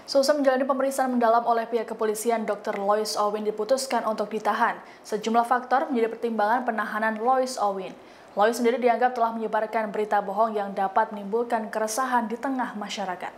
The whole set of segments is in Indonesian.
Seusai menjalani pemeriksaan mendalam oleh pihak kepolisian, Dr. Lois Owin diputuskan untuk ditahan. Sejumlah faktor menjadi pertimbangan penahanan Lois Owin. Lois sendiri dianggap telah menyebarkan berita bohong yang dapat menimbulkan keresahan di tengah masyarakat.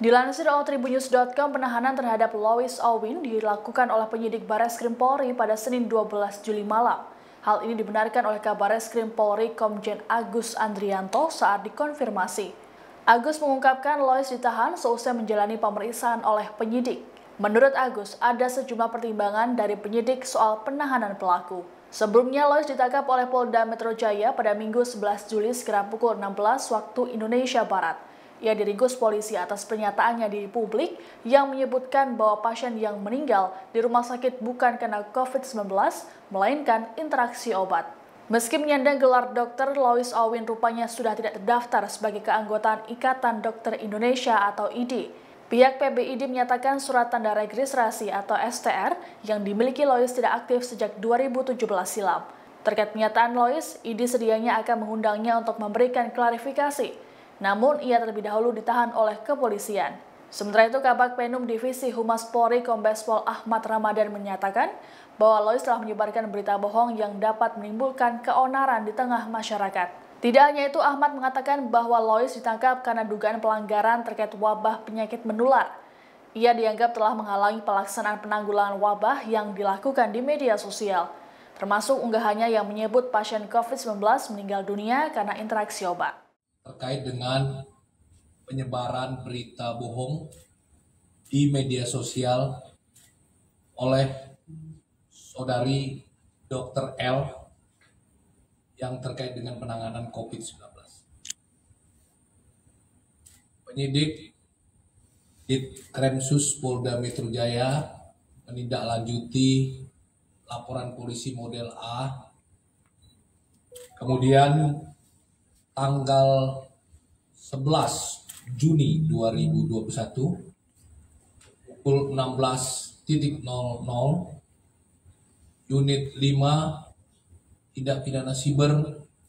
Dilansir oleh Tribunnews.com, penahanan terhadap Lois Owin dilakukan oleh penyidik Bareskrim Polri pada Senin 12 Juli malam. Hal ini dibenarkan oleh Kabareskrim Polri Komjen Agus Andrianto saat dikonfirmasi. Agus mengungkapkan Lois ditahan seusai menjalani pemeriksaan oleh penyidik. Menurut Agus, ada sejumlah pertimbangan dari penyidik soal penahanan pelaku. Sebelumnya, Lois ditangkap oleh Polda Metro Jaya pada Minggu 11 Juli sekira pukul 16 waktu Indonesia Barat. Ia diringkus polisi atas pernyataannya di publik yang menyebutkan bahwa pasien yang meninggal di rumah sakit bukan karena COVID-19, melainkan interaksi obat. Meski menyandang gelar dokter, Lois Owin rupanya sudah tidak terdaftar sebagai keanggotaan Ikatan Dokter Indonesia atau IDI. Pihak PBID menyatakan surat tanda registrasi atau STR yang dimiliki Lois tidak aktif sejak 2017 silam. Terkait pernyataan Lois, IDI sedianya akan mengundangnya untuk memberikan klarifikasi. Namun, ia terlebih dahulu ditahan oleh kepolisian. Sementara itu, Kabag Penum Divisi Humas Polri Kombes Pol Ahmad Ramadan menyatakan bahwa Lois telah menyebarkan berita bohong yang dapat menimbulkan keonaran di tengah masyarakat. Tidak hanya itu, Ahmad mengatakan bahwa Lois ditangkap karena dugaan pelanggaran terkait wabah penyakit menular. Ia dianggap telah menghalangi pelaksanaan penanggulangan wabah yang dilakukan di media sosial, termasuk unggahannya yang menyebut pasien COVID-19 meninggal dunia karena interaksi obat. Terkait dengan penyebaran berita bohong di media sosial oleh saudari Dr. L yang terkait dengan penanganan COVID-19. Penyidik Ditkrimsus Polda Metro Jaya menindaklanjuti laporan polisi model A. Kemudian tanggal 11 Juni 2021 pukul 16.00 Unit 5 Tindak Pidana Siber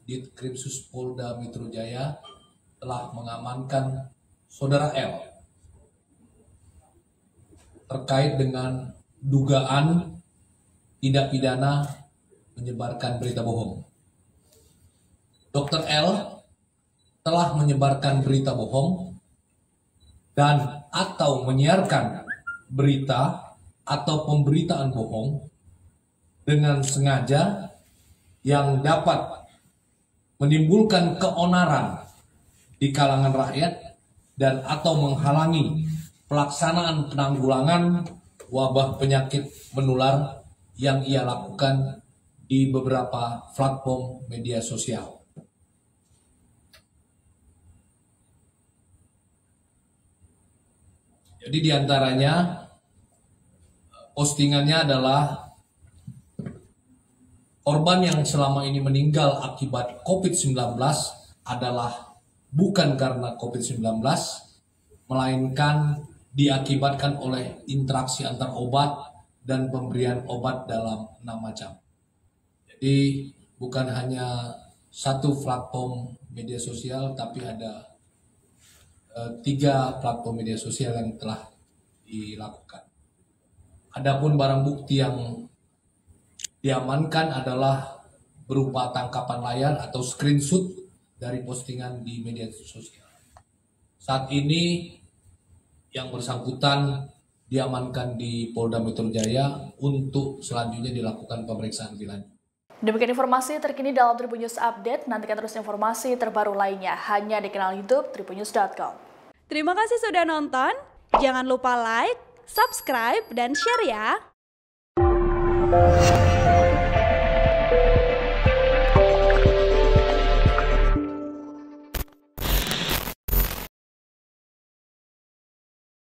Ditkrimsus Polda Metro Jaya telah mengamankan Saudara L terkait dengan dugaan tindak pidana menyebarkan berita bohong. Dr. L telah menyebarkan berita bohong dan atau menyiarkan berita atau pemberitaan bohong dengan sengaja yang dapat menimbulkan keonaran di kalangan rakyat dan atau menghalangi pelaksanaan penanggulangan wabah penyakit menular yang ia lakukan di beberapa platform media sosial. Jadi diantaranya postingannya adalah korban yang selama ini meninggal akibat COVID-19 adalah bukan karena COVID-19, melainkan diakibatkan oleh interaksi antar obat dan pemberian obat dalam 6 macam. Jadi bukan hanya satu platform media sosial, tapi ada 3 platform media sosial yang telah dilakukan. Adapun barang bukti yang diamankan adalah berupa tangkapan layar atau screenshot dari postingan di media sosial. Saat ini yang bersangkutan diamankan di Polda Metro Jaya untuk selanjutnya dilakukan pemeriksaan lebih lanjut. Demikian informasi terkini dalam Tribunnews Update. Nantikan terus informasi terbaru lainnya hanya di kanal YouTube Tribunnews.com. Terima kasih sudah nonton. Jangan lupa like, subscribe, dan share ya.